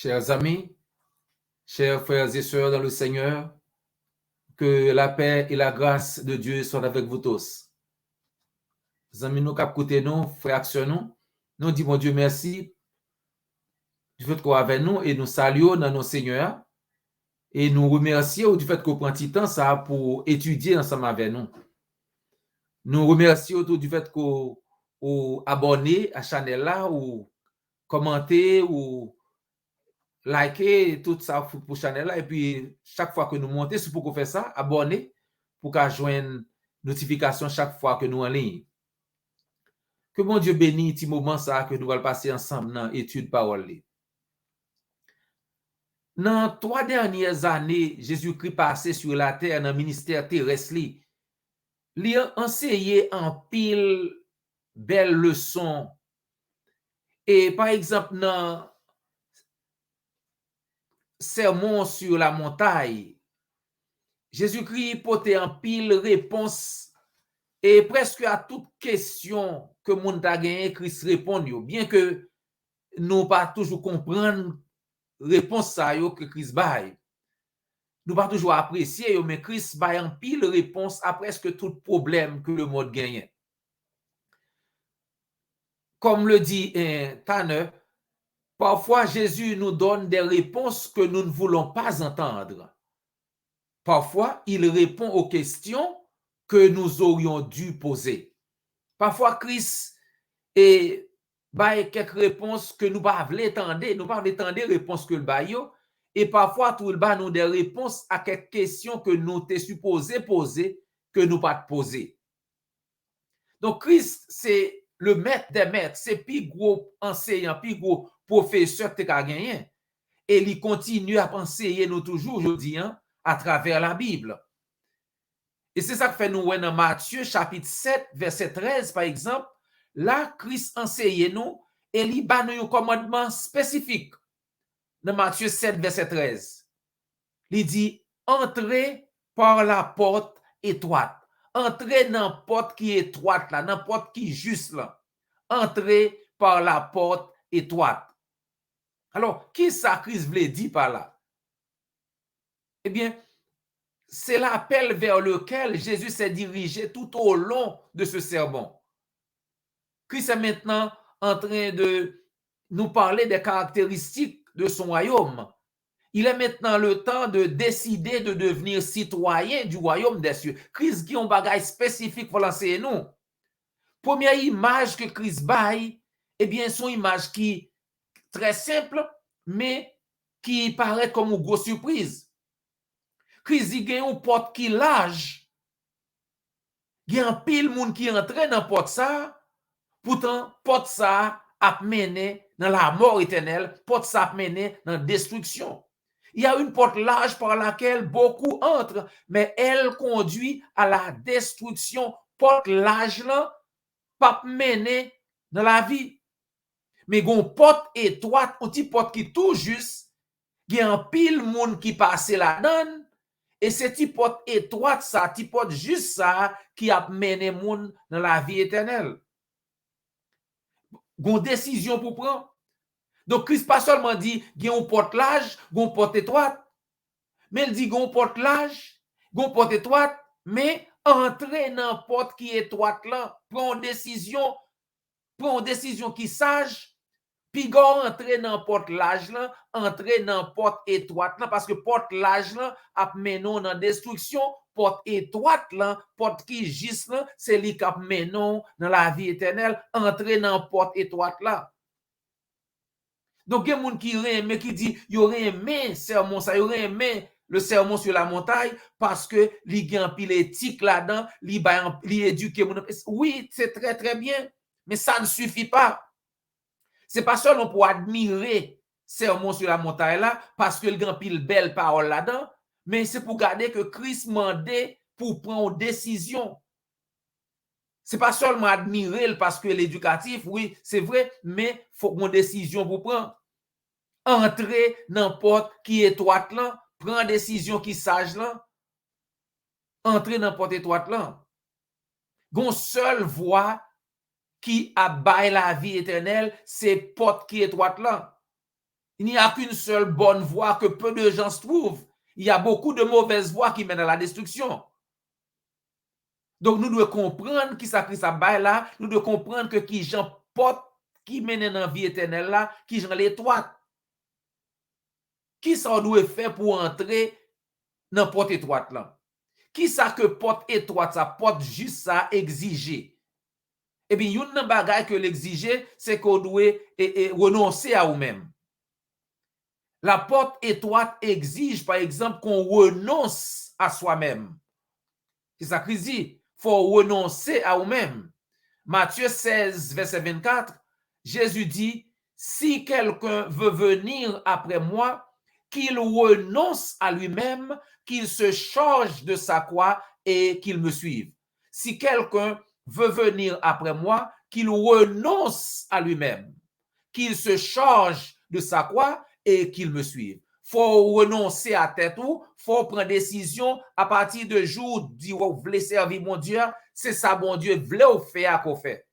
Chers amis, chers frères et sœurs dans le Seigneur, que la paix et la grâce de Dieu soient avec vous tous. Amis nous cap côté nous, frères nous disons Dieu merci du fait qu'on avec nous et nous saluons dans nos Seigneurs et nous remercions du fait qu'on prend du temps ça pour étudier ensemble avec nous. Nous remercions du fait qu'on abonné à la chaîne là ou commenter ou liker tout ça pour channel là et puis chaque fois que nous montons c'est pour qu'on fait ça abonner pour qu'on joigne notification chaque fois que nous en ligne. Que mon Dieu bénisse petit moment ça que nous allons passer ensemble dans étude parole. Dans 3 dernières années Jésus-Christ passé sur la terre dans ministère terrestre il a enseigné en pile belles leçons et par exemple dans sermon sur la montagne Jésus-Christ portait en pile réponse et presque à toute question que moun ta gagné Christ répond yo, bien que nous pas toujours comprendre réponse ça yo que Christ bail. Nous pas toujours apprécier yo, mais Christ bail en pile réponse à presque tout problème que le monde gagne. Comme le dit Tanner, parfois Jésus nous donne des réponses que nous ne voulons pas entendre. Parfois, il répond aux questions que nous aurions dû poser. Parfois, Christ et quelques réponses que nous pas voulons entendre, nous pas voulons entendre réponses que le baillot et parfois tout le bas nous des réponses à quelques questions que nous t'es supposé poser que nous pas poser. Donc Christ c'est le maître des maîtres, c'est plus gros enseignant, plus gros professeur que tu as gagné et il continue à enseigner nous toujours aujourd'hui à travers la Bible. Et c'est ça que fait nous dans Matthieu chapitre 7 verset 13 par exemple. Là, Christ enseigne nous et il bat nous un commandement spécifique. Dans Matthieu 7, verset 13. Il dit, entrez par la porte étroite. Entrez dans la porte qui est étroite là, dans la porte qui est juste là. Entrez par la porte étroite. Alors, qui ça Christ voulait dire par là? Eh bien, c'est l'appel vers lequel Jésus s'est dirigé tout au long de ce sermon. Christ est maintenant en train de nous parler des caractéristiques de son royaume. Il est maintenant le temps de décider de devenir citoyen du royaume des cieux. Christ qui a un bagage spécifique pour l'enseigner nous. Première image que Christ baille, eh bien, son image qui est très simple, mais qui paraît comme une grosse surprise. Christ dit qu'il y a une porte qui est large. Il y a un pile monde qui entre dans la porte ça. Pourtant, porte ça a mené dans la mort éternelle, porte ça a mené dans la destruction. Il y a une porte large par laquelle beaucoup entrent, mais elle conduit à la destruction. Porte large là, pas mené dans la vie. Mais une porte étroite, une petite porte qui tout juste, il y a un pile monde qui passe là-dedans, et cette petite porte étroite, ça, petite porte juste ça, qui a mené monde dans la vie éternelle. Une décision pour prendre. Donc, Christ pas seulement dit qu'il y a une porte large, une porte étroite, mais il dit qu'il y a une porte large, une porte étroite, mais entrer dans la porte qui est étroite là, prends une décision qui sage, puis entrer dans la porte large là, entrer dans la porte étroite là, parce que porte large là, a mené dans la destruction, porte étroite là, porte qui juste là, c'est lui qui a mené dans la vie éternelle, entrer dans la porte étroite là. Donc, il y a des gens qui aiment, qui dit, il y aurait aimé sermon, ça, il aurait aimé le sermon sur la montagne parce que il y a un pile éthique là-dedans, il éduque. Oui, c'est très, très bien, mais ça ne suffit pas. C'est pas seulement pour admirer sermon sur la montagne là, parce qu'il y a un pile belle parole là-dedans, mais c'est pour garder que Christ mandait pour prendre une décision. C'est pas seulement admirer parce que l'éducatif, oui, c'est vrai, mais il faut une décision pour prendre. Entrer dans la porte qui est étroite là, prendre une décision qui sage là, entrer dans la porte étroite là. Une seule voie qui abaille la vie éternelle, c'est porte qui est étroite là. Il n'y a qu'une seule bonne voie que peu de gens se trouvent. Il y a beaucoup de mauvaises voies qui mènent à la destruction. Donc, nous devons comprendre qui ça Christ a bail là, nous devons comprendre que qui Jean porte, qui mène dans la vie éternelle là, qui Jean l'étroite. Qui ça doit faire pour entrer dans la porte étroite là? Qui ça que porte étroite, ça porte juste ça exiger? Et bien, une bagage que l'exiger, c'est qu'on doit renoncer à nous-mêmes. La porte étroite exige, par exemple, qu'on renonce à soi-même. C'est ça qu'il dit. Il faut renoncer à nous-mêmes. Matthieu 16, verset 24, Jésus dit, si quelqu'un veut venir après moi, qu'il renonce à lui-même, qu'il se charge de sa croix et qu'il me suive. Si quelqu'un veut venir après moi, qu'il renonce à lui-même, qu'il se charge de sa croix et qu'il me suive. Faut renoncer à tête ou, faut prendre décision à partir de jour dit vous voulez servir mon Dieu, c'est ça bon Dieu voulait ou faire qu'on fait.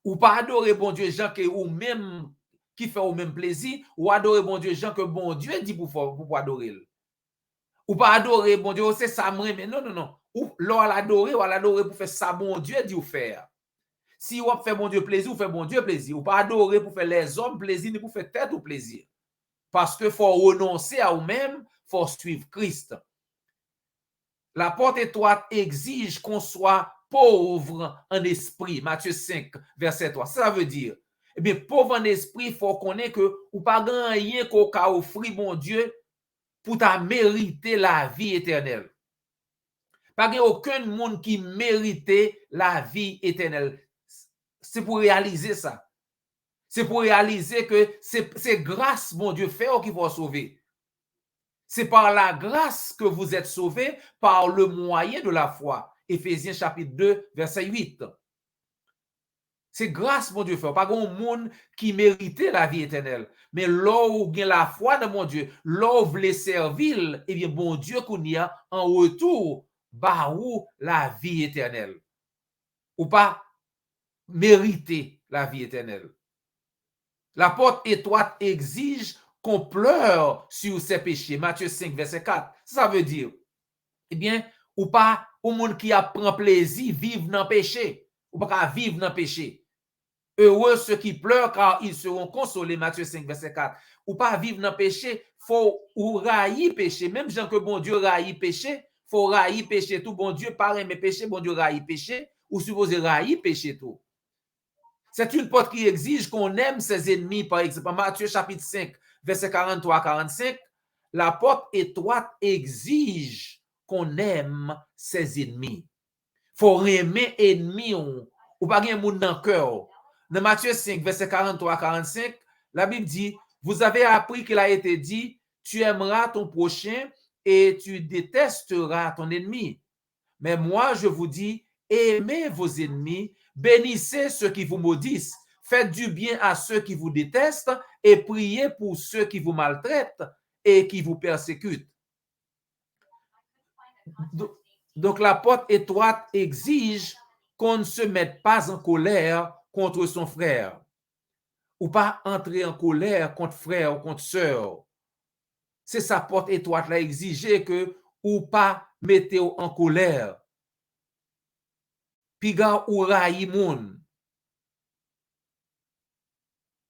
Ou pas adorer bon Dieu gens que ou même qui fait au même plaisir, ou adorer bon Dieu gens que bon Dieu dit pour adorer. Ou pas adorer bon Dieu, c'est ça mais non. Ou l'adorer pour faire ça bon Dieu dit ou faire. Si vous faites bon Dieu plaisir, vous faites bon Dieu plaisir. Ou pas adorer pour faire les hommes plaisir, ni pour faire tête ou plaisir. Parce que faut renoncer à vous-même, faut suivre Christ. La porte étroite exige qu'on soit pauvre en esprit. Matthieu 5, verset 3. Ça veut dire, eh bien, pauvre en esprit, il faut qu'on ait que, ou pas rien qu'on a offert, bon Dieu, pour ta mériter la vie éternelle. Pas aucun monde qui mérite la vie éternelle. C'est pour réaliser ça. C'est pour réaliser que c'est grâce, mon Dieu, fait qu'il faut sauver. C'est par la grâce que vous êtes sauvés par le moyen de la foi. Éphésiens chapitre 2, verset 8. C'est grâce, mon Dieu, fait. Pas un monde qui méritait la vie éternelle. Mais là où il y a la foi de mon Dieu, là où vous les servir, eh bien, bon Dieu, qu'on y a en retour, bah, où la vie éternelle. Ou pas mériter la vie éternelle. La porte étroite exige qu'on pleure sur ses péchés. Matthieu 5, verset 4. Ça veut dire, eh bien, ou pas au monde qui a prend plaisir vivre dans le péché. Ou pas vivre dans le péché. Heureux ceux qui pleurent car ils seront consolés. Matthieu 5, verset 4. Ou pas vivre dans le péché, faut ou railler péché. Même gens que bon Dieu raille péché, faut railler péché tout. Bon Dieu paraît mes péchés, bon Dieu raille péché. Ou supposé railler péché tout. C'est une porte qui exige qu'on aime ses ennemis. Par exemple, Matthieu chapitre 5, verset 43 à 45, la porte étroite exige qu'on aime ses ennemis. Il faut aimer ennemis ou pas un monde dans le cœur. Dans Matthieu 5, verset 43 à 45, la Bible dit, vous avez appris qu'il a été dit, tu aimeras ton prochain et tu détesteras ton ennemi. Mais moi, je vous dis, aimez vos ennemis, bénissez ceux qui vous maudissent, faites du bien à ceux qui vous détestent et priez pour ceux qui vous maltraitent et qui vous persécutent. Donc, la porte étroite exige qu'on ne se mette pas en colère contre son frère ou pas entrer en colère contre frère ou contre sœur. C'est sa porte étroite là exiger que ou pas mettez en colère. Piga ou rayi moun.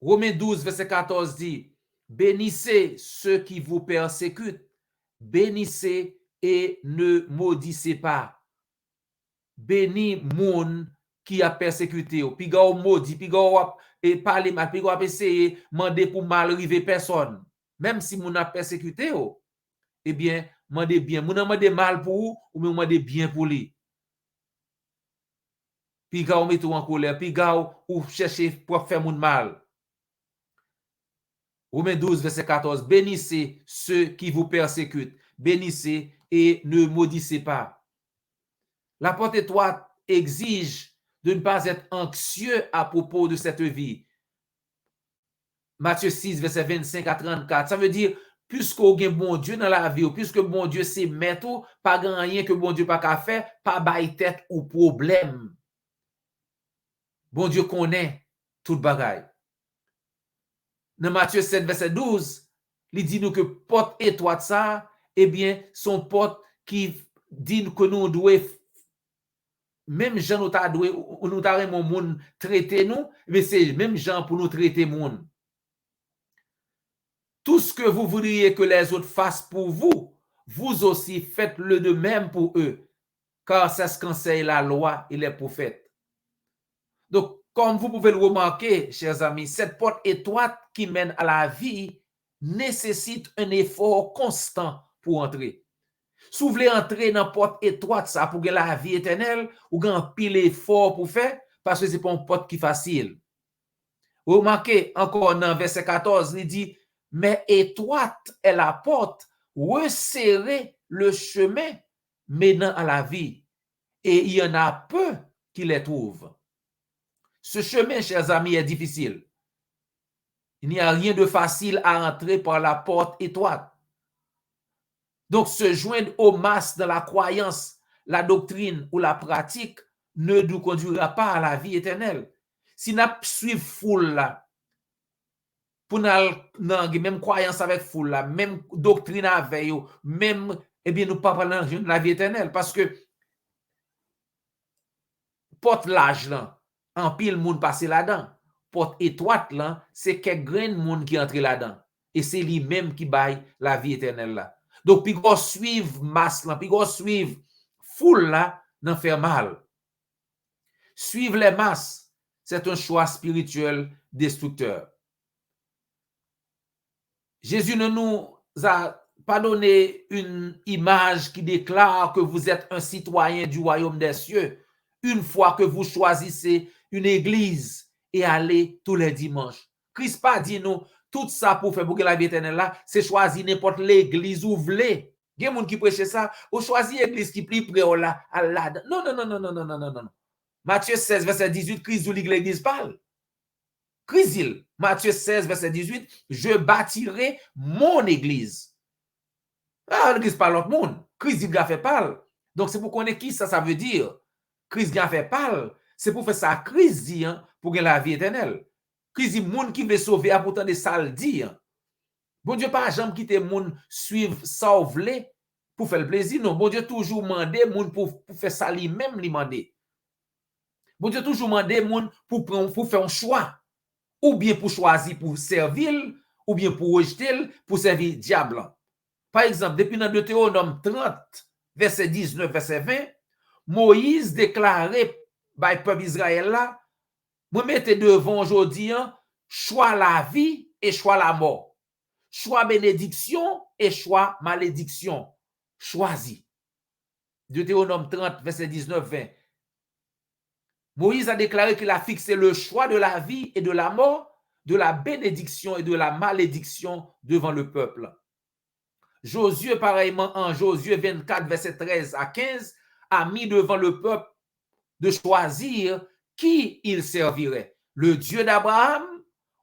Romains 12, verset 14 dit, bénissez ceux qui vous persécutent, bénissez et ne maudissez pas. Bénis moun qui a persécuté. Piga ou maudit, piga ou et parler mal, piga ou essayer demander pour mal arriver personne. Même si moun a persécuté, eh bien, demandez bien. Moun a demandé mal pour ou mais demandez bien pour lui. Piga ou mettez en colère, piga ou chercher pour faire moun mal. Romains 12, verset 14. Bénissez ceux qui vous persécutent. Bénissez et ne maudissez pas. La porte étroite exige de ne pas être anxieux à propos de cette vie. Matthieu 6, verset 25 à 34. Ça veut dire, puisque vous avez bon Dieu dans la vie, puisque bon Dieu c'est mettre, pas rien que bon Dieu pas qu'à faire, pas bailler tête ou problème. Bon Dieu connaît toute bagaille. dans Matthieu 7, verset 12, il dit nous que porte étroite ça, eh bien, son porte qui dit que nous devons, même gens nous devons mon monde traiter nous, mais c'est même gens pour nous traiter monde. Tout ce que vous voudriez que les autres fassent pour vous, vous aussi faites-le de même pour eux, car c'est ce qu'enseigne la loi et les prophètes. Donc, comme vous pouvez le remarquer, chers amis, cette porte étroite qui mène à la vie nécessite un effort constant pour entrer. Si vous voulez entrer dans la porte étroite, ça pour gagner la vie éternelle, ou gagner un pile effort pour faire, parce que ce n'est pas une porte qui est facile. Vous remarquez encore dans verset 14, il dit, mais étroite est la porte, resserrez le chemin menant à la vie, et il y en a peu qui les trouvent. Ce chemin, chers amis, est difficile. Il n'y a rien de facile à entrer par la porte étroite. Donc, se joindre aux masses dans la croyance, la doctrine ou la pratique ne nous conduira pas à la vie éternelle. Si nous suivons foule là, pour nous même croyance avec foule là, même doctrine avec eux, même, eh bien, nous pas parler de la vie éternelle. Parce que porte large là, en pile monde passer là-dedans. Porte étroite là, c'est quelques grains de monde qui entre là-dedans. Et c'est lui-même qui baille la vie éternelle là. Donc, puis qu'on suive masse là, puis qu'on suive foule là, n'en fait mal. Suivre les masses, c'est un choix spirituel destructeur. Jésus ne nous a pas donné une image qui déclare que vous êtes un citoyen du royaume des cieux une fois que vous choisissez une église et allez tous les dimanches. Christ pas dit nous, tout ça pour faire la vie éternelle là, c'est choisir n'importe l'église où vous voulez. Il y a des gens qui prêchent ça, ou choisir l'église qui prie près là, à là. Non, non, non, non, non, non, non, non, non. Matthieu 16, verset 18, Christ dit l'église parle. Christ dit, Matthieu 16, verset 18, je bâtirai mon église. Ah, l'église parle l'autre monde. Christ dit qu'il a fait parle. Donc, c'est pour connaître qui ça veut dire. Christ a fait parle. C'est pour faire ça, Christ dit, hein, pour gagner la vie éternelle. Christ dit, monde qui veut sauver, a pourtant de ça le dire. Bon Dieu, pas jamais quitter monde suivre ça ou vle pour faire le plaisir. Non, bon Dieu toujours mandé monde pour faire ça lui-même lui mandé. Bon Dieu toujours mandé monde pour faire un choix. Ou bien pour choisir pour servir, ou bien pour rejeter, pour servir diable. Par exemple, depuis dans Deutéronome 30, verset 19, verset 20, Moïse déclarait par le peuple Israël là, moi mettez devant aujourd'hui, choix la vie et choix la mort. Choix bénédiction et choix malédiction. Choisis. Deutéronome 30, verset 19, 20. Moïse a déclaré qu'il a fixé le choix de la vie et de la mort, de la bénédiction et de la malédiction devant le peuple. Josué, pareillement, en Josué 24, verset 13 à 15, a mis devant le peuple de choisir qui il servirait, le Dieu d'Abraham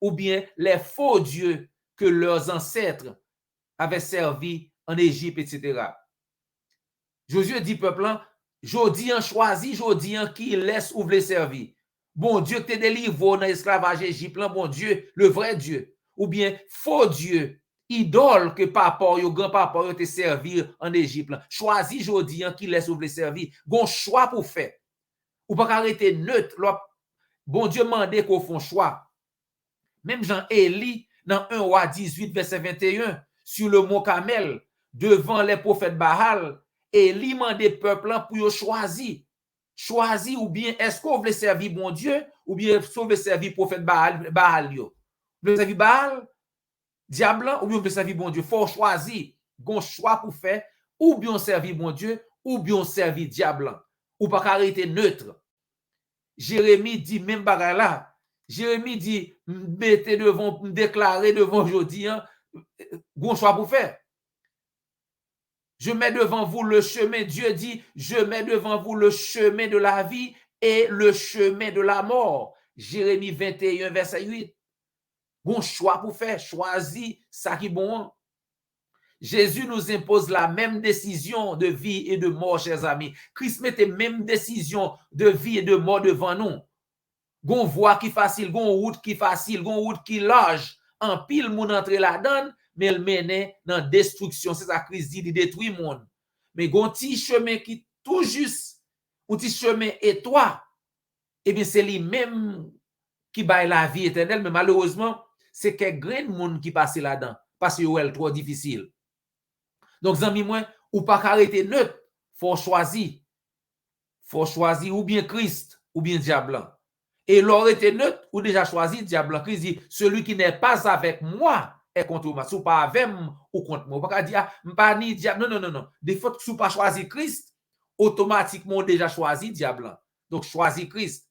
ou bien les faux dieux que leurs ancêtres avaient servi en Égypte, etc. Josué dit peuple, jodi an choisi, jodi an qui laisse ou vle servi. Bon Dieu te délivre dans l'esclavage Égypte, bon Dieu, le vrai Dieu, ou bien faux Dieu, idole que papa yo grand-papa yo te servir en Égypte. Choisi jodi an qui laisse ou vle servi. Gon choix pour faire. Ou pas arrêter neutre. Bon Dieu mandé qu'on font choix. Même Jean-Élie, dans 1 roi 18, verset 21, sur le mont Carmel, devant les prophètes Baal, Élie mandé peuple pour choisir. Choisir ou bien est-ce qu'on veut servir bon Dieu ou bien est-ce qu'on veut servir prophète Baal yo. Vous voulez servir Baal, diable ou bien vous voulez servir bon Dieu. Faut choisir. Gon choix pour faire ou bien servir bon Dieu ou bien servir diable. Ou pas arrêter neutre. Jérémie dit même bagarre là. Jérémie dit mettez devant, déclarer devant aujourd'hui, gon choix pour faire. Je mets devant vous le chemin, Dieu dit, je mets devant vous le chemin de la vie et le chemin de la mort. Jérémie 21, verset 8. Bon choix pour faire, choisis ça qui est bon. Jésus nous impose la même décision de vie et de mort, chers amis. Christ met la même décision de vie et de mort devant nous. Gon voie qui facile, gon route qui facile, gon route qui large. en pile moun entre là-dedans, mais elle mène dans destruction. C'est ça Christ dit, il détruit monde. Mais gon ti chemin qui tout juste, un petit chemin étroit, eh bien c'est lui-même qui baille la vie éternelle, mais malheureusement, c'est quelques grains de monde qui passe là-dedans parce que c'est trop difficile. Donc, zami moi, ou pas arrêter neutre, faut choisir. Faut choisir ou bien Christ ou bien diable. Et l'aurait été neutre ou déjà choisi diable. Christ dit, celui qui n'est pas avec moi est contre moi. Si ou pas avec moi ou contre moi. Pas dire, pas ni diable. Non, non, non, non. Des fois, si ou pas choisi Christ, automatiquement déjà choisi diable. Donc, choisi Christ.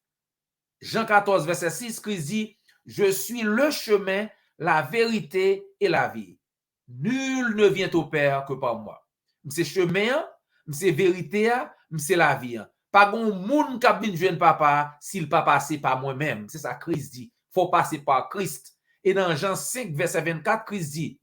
Jean 14, verset 6, Christ dit, je suis le chemin, la vérité et la vie. Nul ne vient au Père que par moi. C'est chemin, c'est vérité, c'est la vie. Pas gon moun k'ap vinn joindre papa s'il pas passé par moi-même. C'est ça Christ dit. Faut passer par Christ. Et dans Jean 5, verset 24, Christ dit,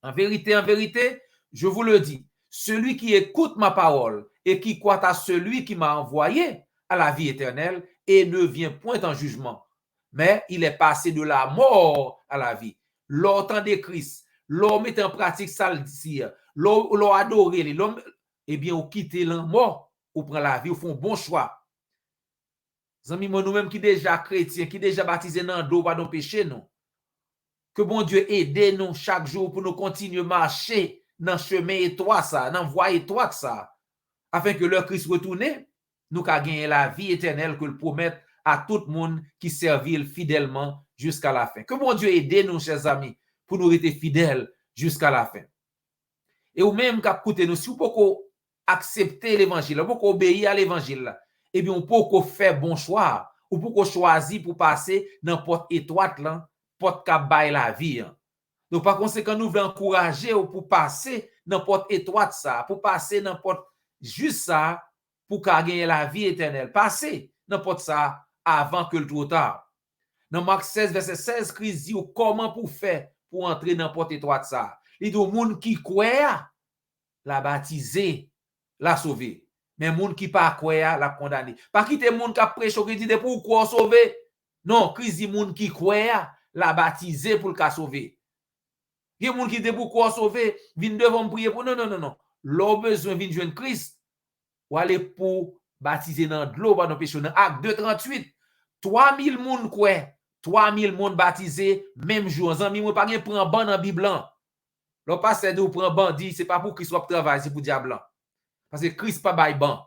en vérité, je vous le dis, celui qui écoute ma parole et qui croit à celui qui m'a envoyé à la vie éternelle et ne vient point en jugement, mais il est passé de la mort à la vie. L'autant de Christ, l'homme met en pratique ça le dit, l'homme adoré, l'homme, eh bien, ou quitter la mort, ou prend la vie, ou font bon choix. Zami, nous-mêmes qui déjà chrétiens, qui déjà baptisés dans l'eau, pas dans péché, non. Que bon Dieu aide nous chaque jour pour nous continuer à marcher dans le chemin étroit, ça, dans la voie étroite, ça, afin que le Christ retourne, nous qu'à gagner la vie éternelle que le promette à tout le monde qui servit fidèlement jusqu'à la fin. Que bon Dieu aide nous, chers amis, pour nous rester fidèles jusqu'à la fin. Et ou même qu'à écouter nous, si vous pouvez accepter l'évangile, vous pouvez obéir à l'évangile, eh bien, on peut faire bon choix, ou pouvez choisir pour passer dans la porte étroite, là, porte qui baille la vie. Donc, par conséquent, nous voulons encourager pour passer dans la porte étroite, ça, pour passer dans la porte juste ça, pour gagner la vie éternelle. Passer dans la porte ça avant que le trop tard. Dans Marc 16, verset 16, Christ dit comment pour faire pour entrer dans la porte étroite, ça. Il dit au monde qui croit, la baptiser, la sauver. Mais monde qui pas croit, la condamner. Pas quitter monde qui a prêché qui dit pourquoi sauver. Non, Christ dit monde qui croit, la baptiser pour le sauver. Il y a des gens qui disent pourquoi sauver, viennent devant prier pour. Non, non, non, non. L'homme besoin de joindre Christ ou aller pour baptiser dans de l'eau, dans le péché. Dans Acte 2, 38, 3000 personnes quoi, 3000 personnes baptisés, même jour. En moi, pas prendre ban dans la Bible. Le pasteur de prendre bandit, ce n'est pas pour Christ soit travail, c'est pour le diable. Parce que Christ pas bail ban.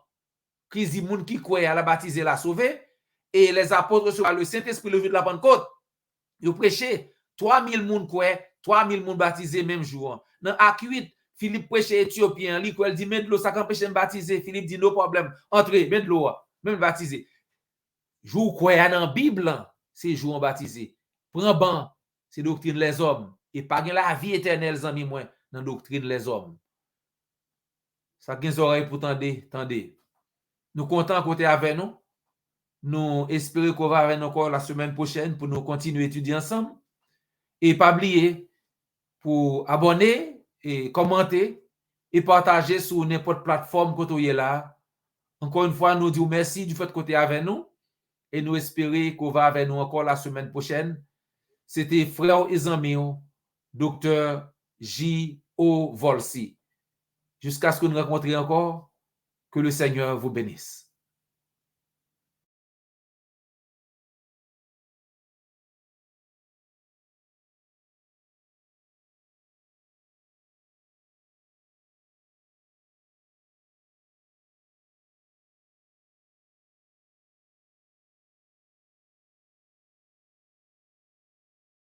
Christ dit moun qui croit à la baptiser, la sauver. Et les apôtres sur le Saint-Esprit le jour de la Pentecôte. Ils prêchaient 3000 personnes quoi, 3000 personnes baptisés même jour. Dans Acte 8, Philippe prêchait Éthiopien, il dit, mais de l'eau, ça empêche de me baptiser. Philippe dit, no problème, entrez, mais de l'eau, même baptiser. Jour quoi dans la Bible, c'est jour baptisé. Prends ban, c'est doctrine les hommes. Et pas la vie éternelle, amis, moi, dans la doctrine les hommes. Ça gagne oreilles pour tendez. Nous comptons côté avec nous. Nous espérons qu'on va avec nous encore la semaine prochaine pour nous continuer à étudier ensemble. Et pas oublier pour abonner et commenter et partager sur n'importe plateforme que vous êtes là. Encore une fois, nous disons merci du fait que vous êtes avec nous et nous espérons qu'on va avec nous encore la semaine prochaine. C'était frère et ami, Dr. J.O. Volsi. Jusqu'à ce que nous rencontrions encore, que le Seigneur vous bénisse.